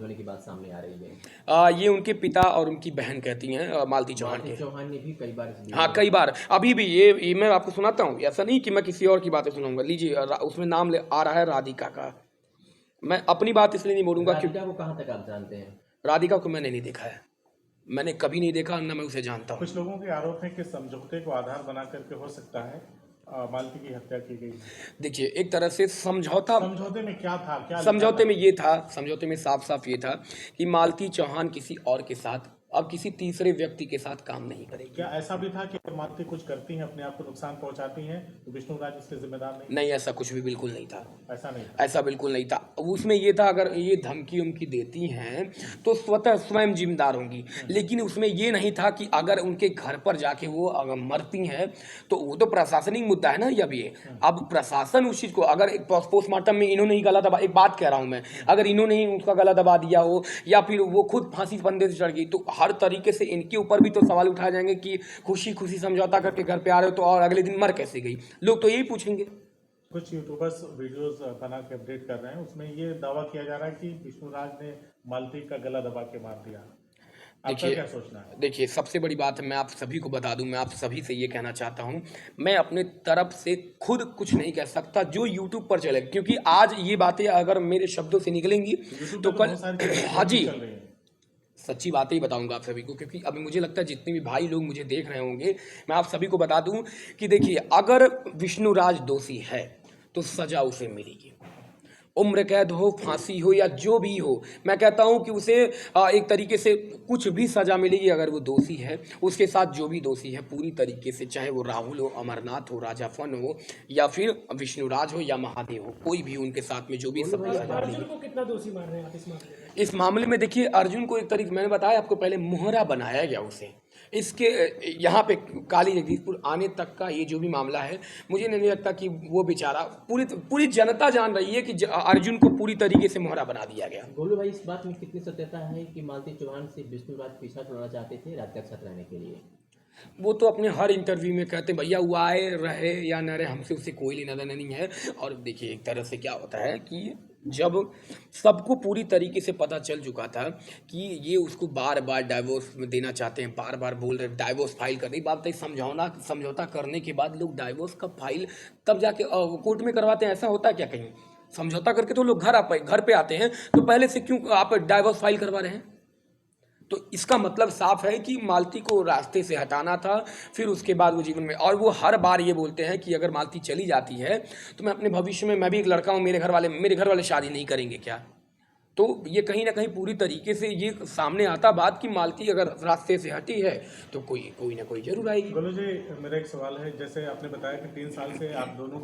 होने की बात सामने आ रही है। ये उनके पिता और उनकी बहन कहती हैं, मालती चौहान मालती के। चौहान ने भी कई बार इस हाँ, वीडियो कई बार। अभी भी ये मैं आपको सुनाता हूँ, ऐसा नहीं कि मैं किसी और की बातें सुनाऊंगा। लीजिए, उसमें नाम आ रहा है राधिका का। मैं अपनी बात इसलिए नहीं बोलूंगा क्योंकि राधिका को कहाँ तक आप जानते हैं? राधिका को मैंने नहीं देखा है, मैंने कभी नहीं देखा, ना मैं उसे जानता हूँ। कुछ लोगों के आरोप है कि समझौते को आधार बना करके हो सकता है मालती की हत्या की गई। देखिए, एक तरह से समझौता, समझौते में क्या था, क्या लिखा समझौते था? में ये था, समझौते में साफ साफ ये था कि मालती चौहान किसी और के साथ, अब किसी तीसरे व्यक्ति के साथ काम नहीं करेगी। क्या ऐसा भी था कि मालती कुछ करती हैं, अपने आप को नुकसान पहुंचाती हैं, तो विष्णुराज इसके जिम्मेदार नहीं? नहीं, ऐसा कुछ भी बिल्कुल नहीं था। ऐसा नहीं था। ऐसा बिल्कुल नहीं था। उसमें ये था, अगर ये धमकी उमकी देती हैं तो स्वतः स्वयं जिम्मेदार होंगी, लेकिन उसमें ये नहीं था कि अगर उनके घर पर जाके वो अगर मरती हैं तो वो तो प्रशासनिक मुद्दा है ना। अब ये, अब प्रशासन उस चीज़ को, अगर एक पोस्टमार्टम में इन्होंने ही गला दबा, एक बात कह रहा हूँ मैं, अगर इन्होंने ही उसका गला दबा दिया हो या फिर वो खुद फांसी फंदे से चढ़ गई, तो हर तरीके से इनके ऊपर भी तो सवाल उठाए जाएंगे कि खुशी खुशी समझौता करके घर पे आ रहे हो तो और अगले दिन मर कैसे गई, लोग तो यही पूछेंगे। कुछ यूट्यूबर्स वीडियोस बना के अपडेट कर रहे हैं, उसमें ये दावा किया जा रहा है कि विष्णुराज ने मालती का गला दबा के मार दिया। आपका क्या सोचना है? देखिए, सबसे बड़ी बात है, मैं आप सभी को बता दूं, मैं आप सभी से ये कहना चाहता हूं, मैं अपने तरफ से खुद कुछ नहीं कह सकता जो यूट्यूब पर चले, क्योंकि आज ये बातें अगर मेरे शब्दों से निकलेंगी तो कल, हाँ जी, चल रही है। सच्ची बातें ही बताऊंगा आप सभी को, क्योंकि अभी मुझे लगता है जितने भी भाई लोग मुझे देख रहे होंगे, मैं आप सभी को बता दूं कि देखिए, अगर विष्णुराज दोषी है तो सजा उसे मिलेगी, उम्र कैद हो, फांसी हो या जो भी हो। मैं कहता हूं कि उसे एक तरीके से कुछ भी सजा मिलेगी अगर वो दोषी है। उसके साथ जो भी दोषी है पूरी तरीके से, चाहे वो राहुल हो, अमरनाथ हो, राजा फन हो या फिर विष्णुराज हो या महादेव हो, कोई भी उनके साथ में जो भी सजा मिलेगी। अर्जुन को कितना दोषी मान रहे हैं आप इस मामले में? इस मामले में देखिए, अर्जुन को एक तरीके, मैंने बताया आपको पहले, मोहरा बनाया गया उसे। इसके यहाँ पे काली जगदीशपुर आने तक का ये जो भी मामला है, मुझे नहीं लगता कि वो बेचारा, पूरी जनता जान रही है कि अर्जुन को पूरी तरीके से मोहरा बना दिया गया। गोलू भाई, इस बात में कितनी सत्यता है कि मालती चौहान से विष्णुराज पीछा छुड़ाना चाहते थे राज्याध्यक्ष रहने के लिए? वो तो अपने हर इंटरव्यू में कहते हैं, भैया वो आए रहे या न रहे, हमसे उससे कोई लेना देना नहीं है। और देखिए, एक तरह से क्या होता है कि जब सबको पूरी तरीके से पता चल चुका था कि ये उसको बार बार डाइवोर्स देना चाहते हैं, बार बार बोल रहे डाइवोर्स फाइल करने की बात है, समझौता करने के बाद लोग डाइवोर्स का फाइल तब जाके कोर्ट में करवाते हैं। ऐसा होता है क्या कहीं? समझौता करके तो लोग घर पे आते हैं, तो पहले से क्यों आप डाइवोर्स फाइल करवा रहे हैं? तो इसका मतलब साफ है कि मालती को रास्ते से हटाना था, फिर उसके बाद वो जीवन में, और वो हर बार ये बोलते हैं कि अगर मालती चली जाती है तो मैं अपने भविष्य में, मैं भी एक लड़का हूँ, मेरे घर वाले शादी नहीं करेंगे क्या? तो ये कहीं ना कहीं पूरी तरीके से ये सामने आता बात कि मालती अगर रास्ते से हटी है तो कोई ना कोई जरूर आएगी। गोलू जी, मेरा एक सवाल है, जैसे आपने बताया कि 3 साल से आप दोनों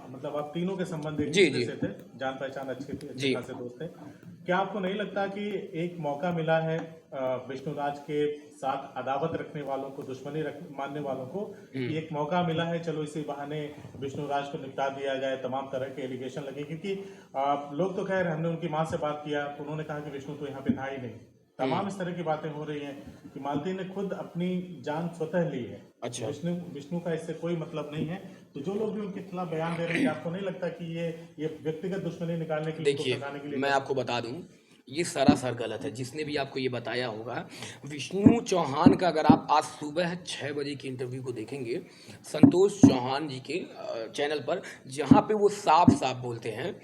मतलब आप तीनों के संबंध एक दूसरे से थे, जान पहचान अच्छी थी, अच्छे खासे दोस्त थे। क्या आपको नहीं लगता कि एक मौका मिला है विष्णुराज के साथ अदावत रखने वालों को, दुश्मनी मानने वालों को, कि एक मौका मिला है, चलो इसी बहाने विष्णुराज को निपटा दिया जाए, तमाम तरह के एलिगेशन लगे? क्योंकि लोग तो खैर, हमने उनकी माँ से बात किया तो उन्होंने कहा कि विष्णु तो यहाँ पे था ही नहीं। तमाम इस तरह की बातें हो रही हैं कि मालती ने खुद अपनी जान स्वतः ली है। अच्छा, विष्णु का इससे कोई मतलब नहीं है। तो जो लोग भी उनके खिलाफ बयान दे रहे हैं, आपको नहीं लगता कि ये व्यक्तिगत दुश्मनी निकालने के लिए, देखिए, मैं आपको बता दूं, ये सरासर गलत है। जिसने भी आपको ये बताया होगा, विष्णु चौहान का अगर आप आज सुबह 6 बजे की इंटरव्यू को देखेंगे संतोष चौहान जी के चैनल पर, जहाँ पे वो साफ साफ बोलते हैं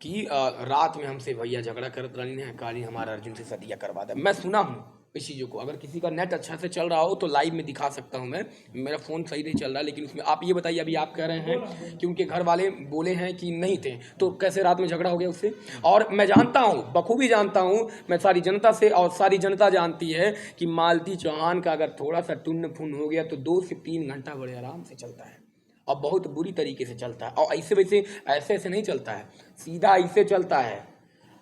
कि रात में हमसे भैया झगड़ा कर रही हैं, काली हमारा अर्जुन से सदिया करवा दे। मैं सुना हूँ इस चीज़ों को, अगर किसी का नेट अच्छा से चल रहा हो तो लाइव में दिखा सकता हूँ मैं, मेरा फ़ोन सही नहीं चल रहा है। लेकिन उसमें आप ये बताइए, अभी आप कह रहे हैं कि उनके घर वाले बोले हैं कि नहीं थे, तो कैसे रात में झगड़ा हो गया उससे? और मैं जानता हूँ, बखूबी जानता हूँ, मैं सारी जनता से, और सारी जनता जानती है कि मालती चौहान का अगर थोड़ा सा टुन्न फुन हो गया तो 2 से 3 घंटा बड़े आराम से चलता है, और बहुत बुरी तरीके से चलता है। और ऐसे नहीं चलता है, सीधा ऐसे चलता है।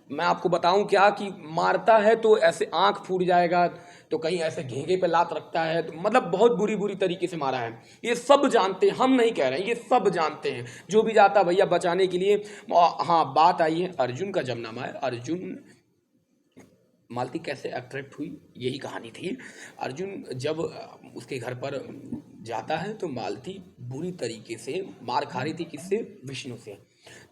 मैं आपको बताऊं क्या कि मारता है तो ऐसे आंख फूट जाएगा, तो कहीं ऐसे घेंगे पे लात रखता है, तो मतलब बहुत बुरी तरीके से मारा है। ये सब जानते हैं, हम नहीं कह रहे हैं, ये सब जानते हैं। जो भी जाता भैया बचाने के लिए। हाँ, बात आई है अर्जुन का जब नाम है, अर्जुन मालती कैसे अट्रैक्ट हुई, यही कहानी थी। अर्जुन जब उसके घर पर जाता है तो मालती बुरी तरीके से मार खा रही थी, किससे? विष्णु से।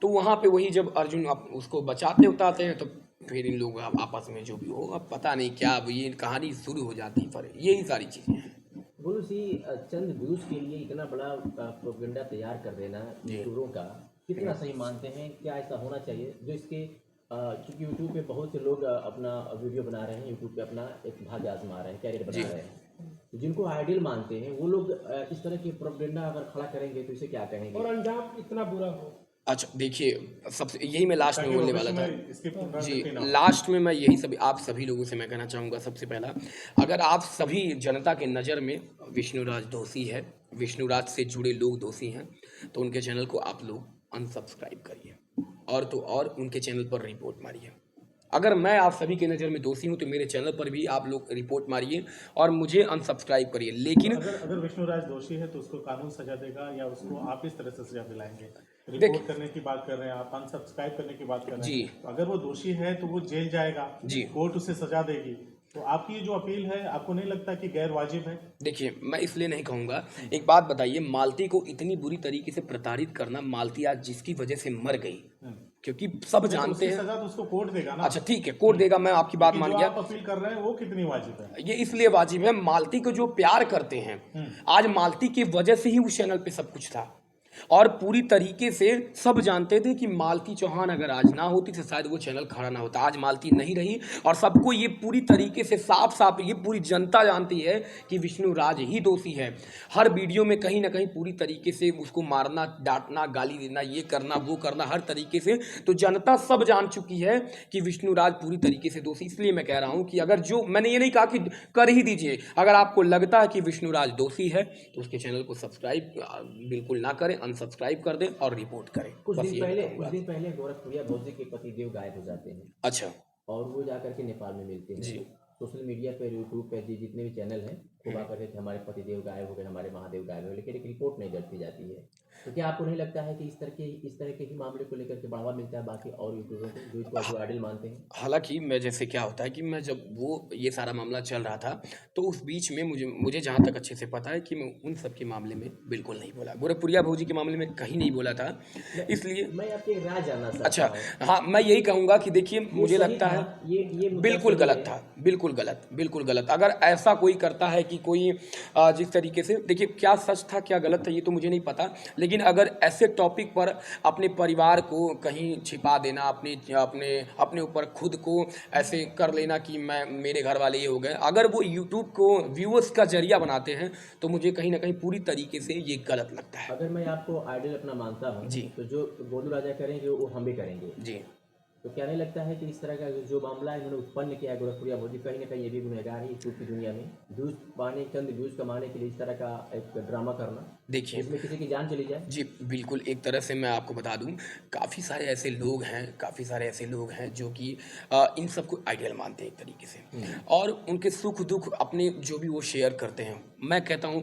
तो वहाँ पे वही जब अर्जुन उसको बचाते उतारते हैं तो फिर इन लोग आपस में जो भी हो, अब पता नहीं क्या, अब ये कहानी शुरू हो जाती, पर यही सारी चीज़ें हैं। गुरु जी, चंद व्यूज के लिए इतना बड़ा प्रोपेगेंडा तैयार कर देना जी। यूट्यूबरों का कितना सही मानते हैं? क्या ऐसा होना चाहिए जो इसके क्योंकि यूट्यूब पे बहुत से लोग अपना वीडियो बना रहे हैं, यूट्यूब पे अपना एक भाग्य आजमा रहे हैं, कैरियर बना रहे हैं, तो जिनको आइडियल मानते हैं वो लोग इस तरह की प्रोपेगेंडा अगर खड़ा करेंगे तो इसे क्या कहेंगे? और अंजाम इतना बुरा हो। अच्छा देखिए, सबसे यही मैं लास्ट में ताकि बोलने भविष्य वाला था में इसकी जी। पुनरावृत्ति ना हो। लास्ट में मैं यही सभी आप सभी लोगों से मैं कहना चाहूँगा, सबसे पहला, अगर आप सभी जनता के नज़र में विष्णुराज दोषी है, विष्णुराज से जुड़े लोग दोषी हैं, तो उनके चैनल को आप लोग अनसब्सक्राइब करिए, और तो और उनके चैनल पर रिपोर्ट मारिए। अगर मैं आप सभी के नज़र में दोषी हूँ तो मेरे चैनल पर भी आप लोग रिपोर्ट मारिए और मुझे अनसब्सक्राइब करिए। लेकिन अगर विष्णुराज दोषी है तो उसको कानून सजा देगा, या उसको आप इस तरह से सजा दिलाएंगे? रिपोर्ट करने की बात कर रहे हैं आप, अनसब्सक्राइब करने की बात कर रहे जी। हैं, तो अगर वो दोषी है तो वो जेल जाएगा जी। कोर्ट उसे सजा देगी, तो आपकी जो अपील है आपको नहीं लगता कि गैर वाजिब है? देखिए, मैं इसलिए नहीं कहूँगा, एक बात बताइए, मालती को इतनी बुरी तरीके से प्रताड़ित करना, मालती आज जिसकी वजह से मर गई, क्योंकि सब जानते उसकी हैं। सजा तो उसको कोर्ट देगा ना। अच्छा ठीक है, कोर्ट देगा, मैं आपकी बात लेकिन मान जो गया। आप अपील कर रहे हैं वो कितनी वाजिब है? ये इसलिए वाजिब है, मालती को जो प्यार करते हैं, आज मालती की वजह से ही उस चैनल पे सब कुछ था, और पूरी तरीके से सब जानते थे कि मालती चौहान अगर आज ना होती तो शायद वो चैनल खड़ा ना होता। आज मालती नहीं रही और सबको ये पूरी तरीके से साफ साफ ये पूरी जनता जानती है कि विष्णुराज ही दोषी है। हर वीडियो में कहीं ना कहीं पूरी तरीके से उसको मारना, डांटना, गाली देना, ये करना, वो करना, हर तरीके से, तो जनता सब जान चुकी है कि विष्णुराज पूरी तरीके से दोषी। इसलिए मैं कह रहा हूँ कि अगर जो, मैंने ये नहीं कहा कि कर ही दीजिए, अगर आपको लगता है कि विष्णुराज दोषी है तो उसके चैनल को सब्सक्राइब बिल्कुल ना करें, अनसब्सक्राइब कर दें और रिपोर्ट करें। कुछ बस दिन यही पहले कहूँगा। गोरखपुरिया भौजी के पतिदेव गायब हो जाते हैं अच्छा और वो जाकर के नेपाल में मिलते हैं। जी। सोशल मीडिया पे, यूट्यूब पे जितने भी चैनल हैं खूब आकर के हमारे पतिदेव गायब हो गए, हमारे महादेव गायब हो गए, लेकिन एक रिपोर्ट नहीं दर्ज की जाती है। तो क्या आपको नहीं लगता है कि इस तरह के ही मामले को लेकर के बढ़ावा मिलता है बाकी और यूट्यूबरों को जो इसको आइडल मानते हैं? हालांकि मैं, जैसे क्या होता है कि मैं जब वो ये सारा मामला चल रहा था तो उस बीच में मुझे जहाँ तक अच्छे से पता है कि मैं उन सब के मामले में बिल्कुल नहीं बोला, गोरखपुरिया भौजी के मामले में कहीं नहीं बोला था, इसलिए। मैं आपकी राय जानना चाहता अच्छा हूँ। हाँ, मैं यही कहूँगा कि देखिए, मुझे सही लगता था, है ये मुद्दा बिल्कुल सही गलत है। था, बिल्कुल गलत, बिल्कुल गलत। अगर ऐसा कोई करता है कि कोई जिस तरीके से, देखिए क्या सच था क्या गलत था ये तो मुझे नहीं पता, लेकिन अगर ऐसे टॉपिक पर अपने परिवार को कहीं छिपा देना, अपने ऊपर खुद को ऐसे कर लेना कि मेरे घर वाले ये हो गए, अगर वो यूट्यूब को व्यूअर्स का जरिया बनाते हैं तो मुझे कहीं ना कहीं पूरी तरीके से ये गलत लगता है। अगर मैं आपको आइडल अपना मानता हूँ जी। तो जो गोलू राजा करेंगे वो हम भी करेंगे। जी। तो क्या नहीं लगता है कि इस तरह का जो मामला इन्होंने उत्पन्न किया है गोरखपुरिया भौजी, कहीं ना कहीं ये भी गुनहगार है यूट्यूब की दुनिया में, व्यूज पाने, चंद व्यूज कमाने के लिए इस तरह का एक ड्रामा करना, देखिए इसमें किसी की जान चली जाए? जी बिल्कुल, एक तरह से मैं आपको बता दूं, काफ़ी सारे ऐसे लोग हैं जो कि इन सबको आइडियल मानते हैं एक तरीके से, और उनके सुख दुख अपने जो भी वो शेयर करते हैं। मैं कहता हूं,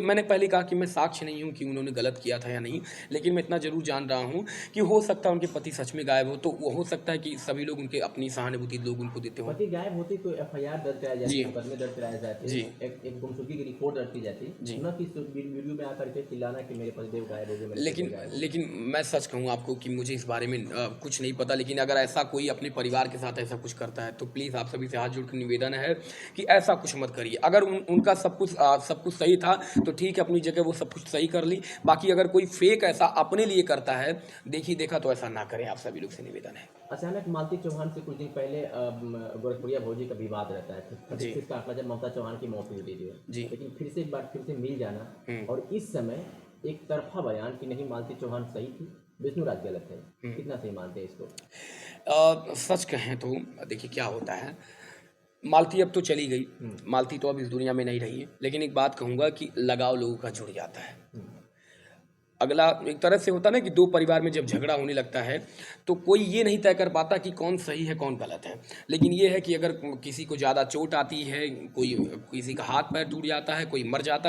मैंने पहले कहा कि मैं साक्ष्य नहीं हूं कि उन्होंने गलत किया था या नहीं, लेकिन मैं इतना ज़रूर जान रहा हूं कि हो सकता है उनके पति सच में गायब हो, तो वो हो सकता है कि सभी लोग उनके अपनी सहानुभूति लोग उनको देते हों। पति गायब होती तो FIR दर्ज कराई जाती, जी। मुकदमे दर्ज कराए जाते, जी। एक गुमशुदगी की रिपोर्ट दर्ज की जाती, जी। न कि वीडियो में आकर के चिल्लाना कि मेरे पतिदेव गायब हो गए, मेरे पति गायब हो गए। लेकिन मैं सच कहूँ आपको कि मुझे इस बारे में कुछ नहीं पता, लेकिन अगर ऐसा कोई अपने परिवार के साथ ऐसा कुछ करता है तो प्लीज़ आप सभी से हाथ जोड़ कर निवेदन है कि ऐसा कुछ मत करिए। अगर उनका सब कुछ सही था तो ठीक है, अपनी जगह वो सब कुछ सही कर ली, बाकी अगर कोई फेक ऐसा अपने लिए करता है, देखा तो ऐसा ना करें, आप सभी लोग से निवेदन है। अचानक मालती चौहान से कुछ दिन पहले गोरखपुरिया भौजी का विवाद रहता है, जी। फिर काटला जब ममता चौहान की मौत हुई थी, जी। लेकिन फिर से एक बार फिर से मिल जाना, और इस समय एक तरफा बयान कि नहीं मालती चौहान सही थी, विष्णुराज गलत है, कितना सही मानते हैं इसको? सच कहें तो देखिए क्या होता है, मालती अब तो चली गई, मालती तो अब इस दुनिया में नहीं रही है, लेकिन एक बात कहूँगा कि लगाव लोगों का जुड़ जाता है। अगला एक तरह से होता है ना कि दो परिवार में जब झगड़ा होने लगता है तो कोई ये नहीं तय कर पाता कि कौन सही है कौन गलत है, लेकिन ये है कि अगर किसी को ज़्यादा चोट आती है, किसी का हाथ पैर टूट जाता है, कोई मर जाता है,